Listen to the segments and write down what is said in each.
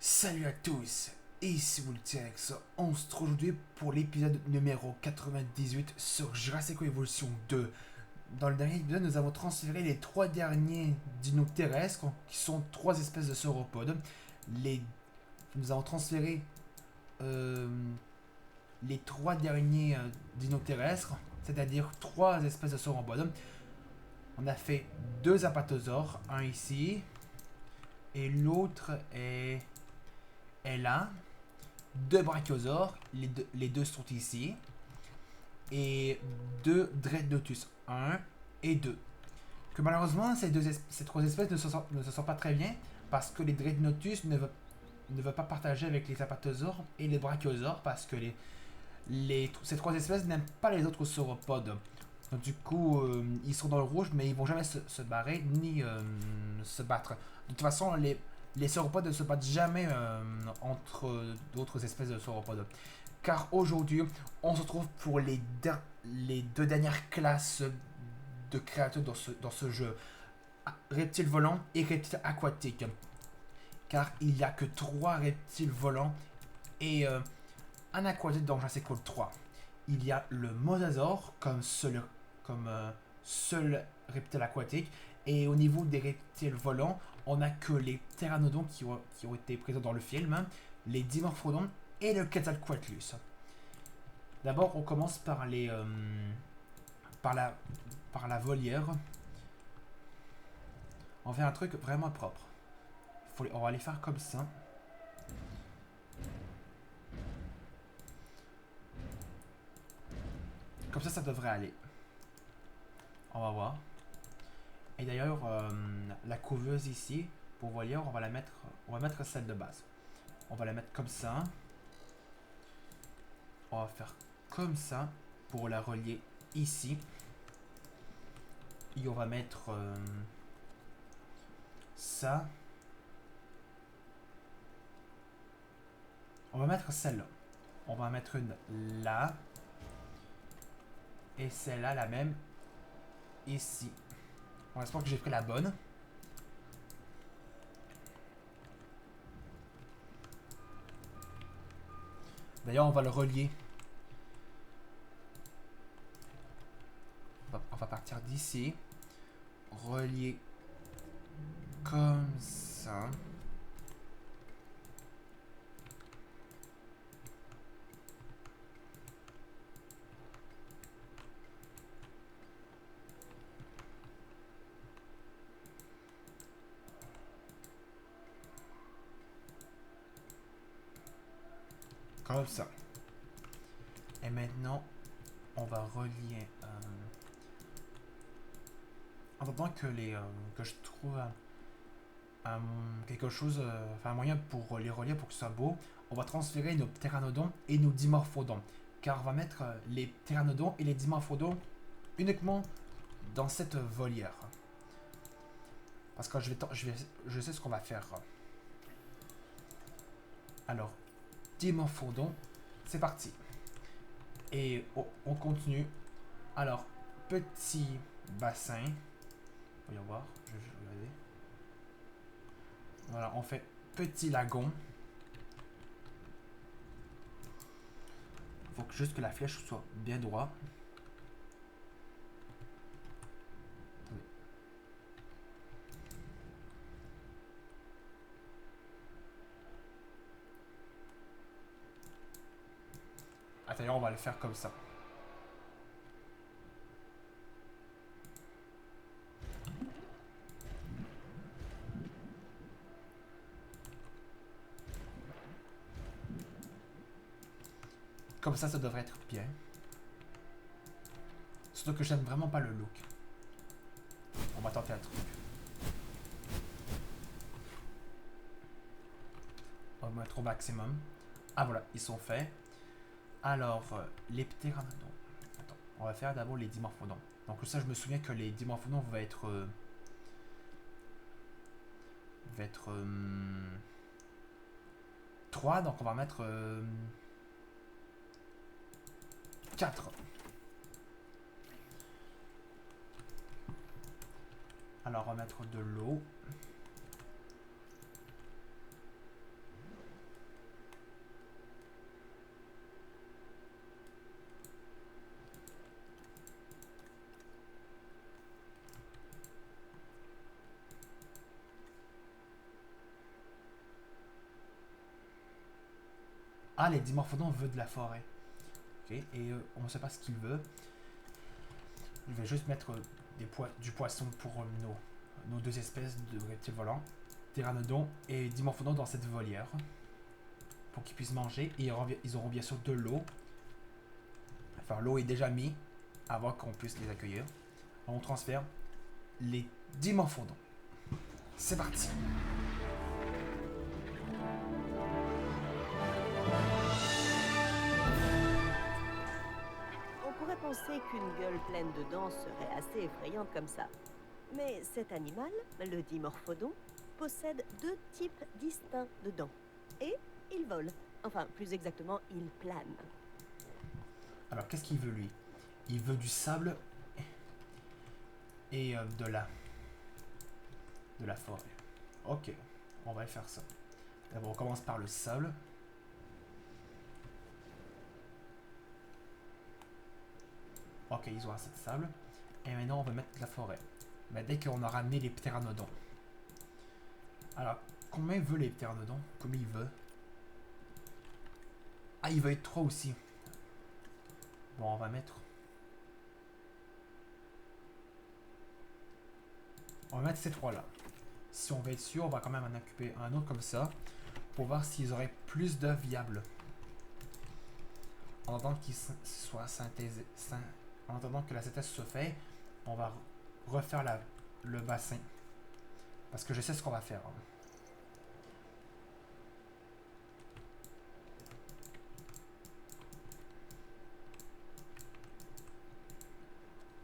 Salut à tous, ici Multix. On se retrouve aujourd'hui pour l'épisode numéro 98 sur Jurassic Evolution 2. Dans le dernier épisode, nous avons transféré les trois derniers dinos terrestres, qui sont trois espèces de sauropodes. Les... Nous avons transféré euh, les trois derniers dinos terrestres, c'est-à-dire trois espèces de sauropodes. On a fait deux apatosaures, un ici, et l'autre est là. Deux brachiosaures, les deux sont ici, et deux Dreadnoughtus, un et 2. Que malheureusement, ces trois espèces ne se sentent pas très bien, parce que les Dreadnoughtus ne veulent pas partager avec les apatosaures et les brachiosaures, parce que ces trois espèces n'aiment pas les autres sauropodes. Donc, du coup, ils sont dans le rouge, mais ils vont jamais se barrer ni se battre. De toute façon, les sauropodes ne se battent jamais entre d'autres espèces de sauropodes. Car aujourd'hui, on se trouve pour les deux dernières classes de créatures dans ce jeu. Reptiles volants et reptiles aquatiques. Car il n'y a que trois reptiles volants et un aquatique dans Jurassic World 3. Il y a le mosasaure comme seul reptile aquatique. Et au niveau des reptiles volants, on n'a que les pteranodons qui ont été présents dans le film, hein, les dimorphodons et le Quetzalcoatlus. D'abord, on commence par la volière. On fait un truc vraiment propre. On va les faire comme ça. Comme ça devrait aller. On va voir. Et d'ailleurs, la couveuse ici, pour volière, on va mettre celle de base. On va la mettre comme ça. On va faire comme ça pour la relier ici. Et on va mettre ça. On va mettre celle-là. On va en mettre une là. Et celle-là, la même, ici. On espère que j'ai pris la bonne. D'ailleurs, on va le relier. On va partir d'ici. Relier comme ça. Comme ça. Et maintenant, on va relier. En attendant que je trouve quelque chose, un moyen pour les relier pour que ce soit beau, on va transférer nos pteranodons et nos dimorphodons. Car on va mettre les pteranodons et les dimorphodons uniquement dans cette volière. Parce que je sais ce qu'on va faire. Alors, dimorphodon, c'est parti. Et on continue. Alors, petit bassin. Voyons voir, je vais regarder. Voilà, on fait petit lagon. Faut juste que la flèche soit bien droite. Attends, on va le faire comme ça. Comme ça devrait être bien. Surtout que j'aime vraiment pas le look. On va tenter un truc. On va mettre au maximum. Ah voilà, ils sont faits. Alors, les pteranodons. Attends, on va faire d'abord les dimorphodons. Donc ça, je me souviens que les dimorphodons vont être... 3, donc on va mettre 4. Alors on va mettre de l'eau. Ah, les dimorphodons veulent de la forêt. Ok, et on ne sait pas ce qu'il veut. Je vais juste mettre du poisson pour nos deux espèces de reptiles volants. Pteranodon et dimorphodon dans cette volière. Pour qu'ils puissent manger. Et ils auront bien sûr de l'eau. Enfin, l'eau est déjà mise avant qu'on puisse les accueillir. On transfère les dimorphodons. C'est parti. On pourrait penser qu'une gueule pleine de dents serait assez effrayante comme ça. Mais cet animal, le dimorphodon, possède 2 types distincts de dents. Et il vole. Enfin, plus exactement, il plane. Alors, qu'est-ce qu'il veut, lui? Il veut du sable et de la forêt. Ok, on va faire ça. D'abord, on commence par le sable. Ok, ils ont assez de sable. Et maintenant, on va mettre de la forêt. Mais dès qu'on a ramené les pteranodons. Alors, combien veut les pteranodons? Combien il veut? Ah, il veut être 3 aussi. Bon, on va mettre... On va mettre ces 3 là. Si on veut être sûr, on va quand même en occuper un autre comme ça. Pour voir s'ils auraient plus d'œufs viables. En attendant qu'ils soient synthétisés. En attendant que la synthèse se fait, on va refaire le bassin. Parce que je sais ce qu'on va faire.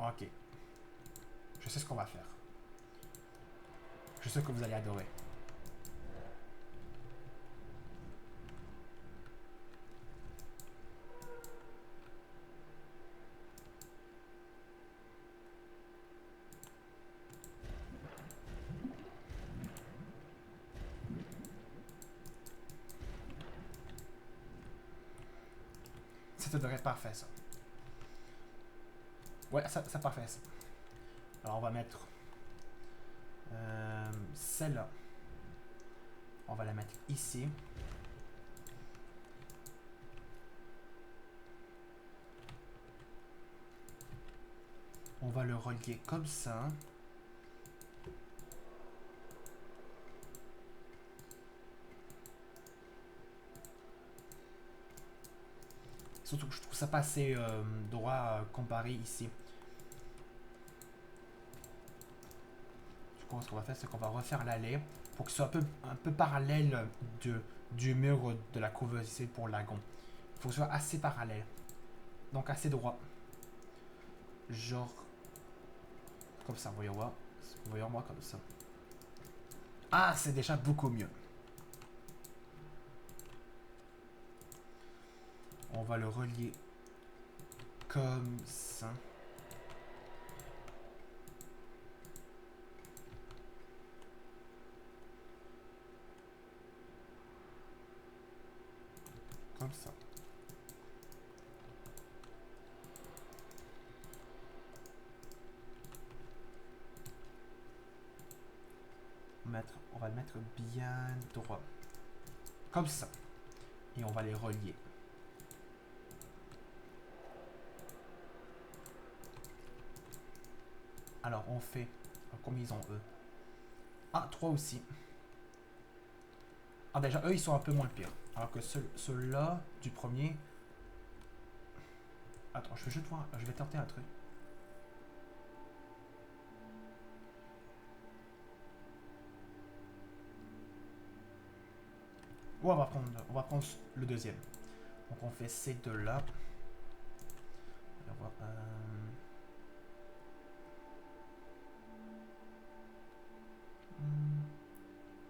Ok. Je sais ce qu'on va faire. Je sais que vous allez adorer. Ça devrait être parfait, ça. Ouais, ça parfait, ça. Alors, on va mettre... celle-là. On va la mettre ici. On va le relier comme ça. Surtout que je trouve ça pas assez droit comparé ici. Du coup, ce qu'on va faire, c'est qu'on va refaire l'allée pour qu'il soit un peu parallèle du mur de la couveuse ici pour l'agon. Il faut que ce soit assez parallèle. Donc assez droit. Genre... Comme ça, voyons voir. Voyons moi comme ça. Ah, c'est déjà beaucoup mieux. On va le relier comme ça. Comme ça. On va le mettre bien droit. Comme ça. Et on va les relier. Alors, on fait... Combien ils ont, eux? Ah, 3 aussi. Ah, déjà, eux, ils sont un peu moins pires. Alors que ceux-là, du premier... Attends, je vais juste voir... Je vais tenter un truc. Ouais, on va prendre le deuxième. Donc, on fait ces deux-là. On va...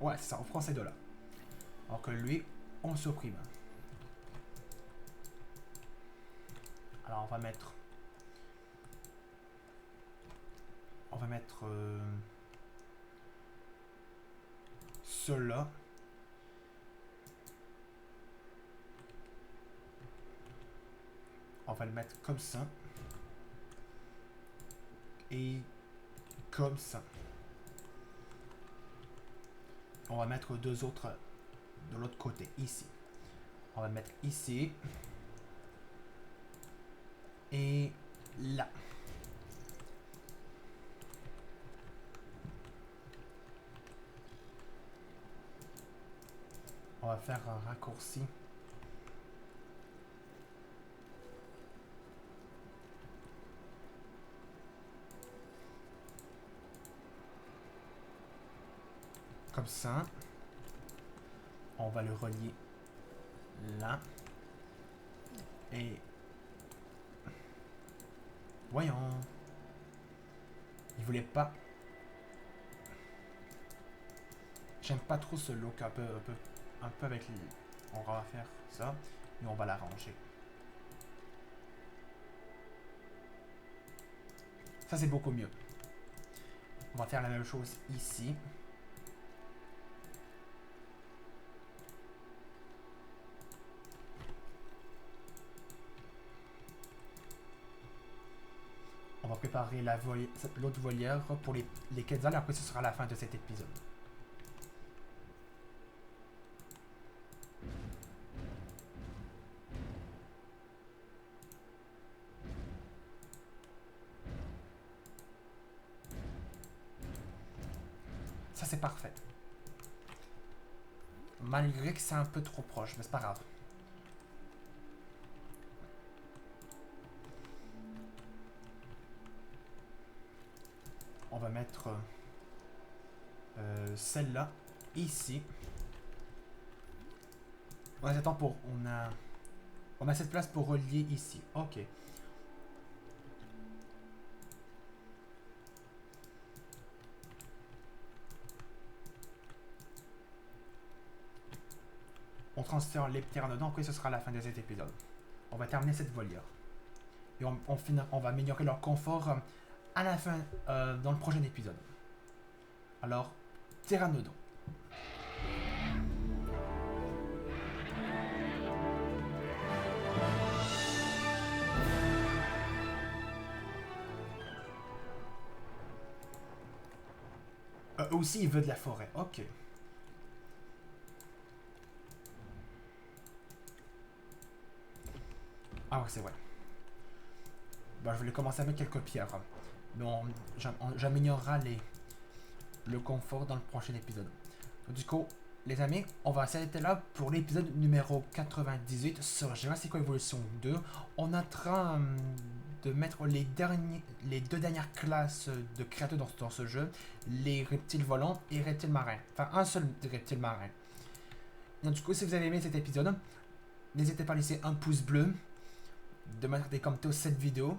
Ouais, c'est ça, on prend ces deux-là. Alors que lui, on le supprime. Alors on va mettre... On va mettre... ceux-là. On va le mettre comme ça. Et comme ça. On va mettre deux autres de l'autre côté, ici. On va mettre ici. Et là. On va faire un raccourci. Comme ça. On va le relier là. Et... Voyons. Il voulait pas. J'aime pas trop ce look un peu avec les... On va faire ça. Et on va l'arranger. Ça, c'est beaucoup mieux. On va faire la même chose ici. On va préparer l'autre volière pour les quetzals. Après, ce sera la fin de cet épisode. Ça, c'est parfait. Malgré que c'est un peu trop proche, mais c'est pas grave. On va mettre celle-là ici. On attend pour... On a cette place pour relier ici. Ok. On transfère les pteranodons. Après, ce sera la fin de cet épisode. On va terminer cette volière. Et on va améliorer leur confort à la fin, dans le prochain épisode. Alors, pteranodon. Eux aussi, ils veulent de la forêt. Ok. Ah ouais, c'est vrai. Bah, je vais commencer à mettre quelques pierres. Mais j'améliorerai le confort dans le prochain épisode. Donc, du coup, les amis, on va s'arrêter là pour l'épisode numéro 98 sur Jurassic World Evolution 2. On est en train de mettre les deux dernières classes de créatures dans ce jeu. Les reptiles volants et reptiles marins. Enfin, un seul reptile marin. Donc, du coup, si vous avez aimé cet épisode, n'hésitez pas à laisser un pouce bleu, de mettre des commentaires sur cette vidéo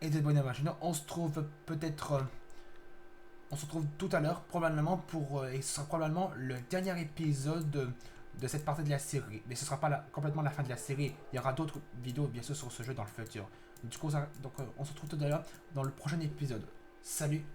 et de s'abonner à ma chaîne. On se trouve peut-être... on se retrouve tout à l'heure, probablement pour... et ce sera probablement le dernier épisode de cette partie de la série. Mais ce ne sera pas complètement la fin de la série. Il y aura d'autres vidéos, bien sûr, sur ce jeu dans le futur. Du coup, on se retrouve tout à l'heure dans le prochain épisode. Salut!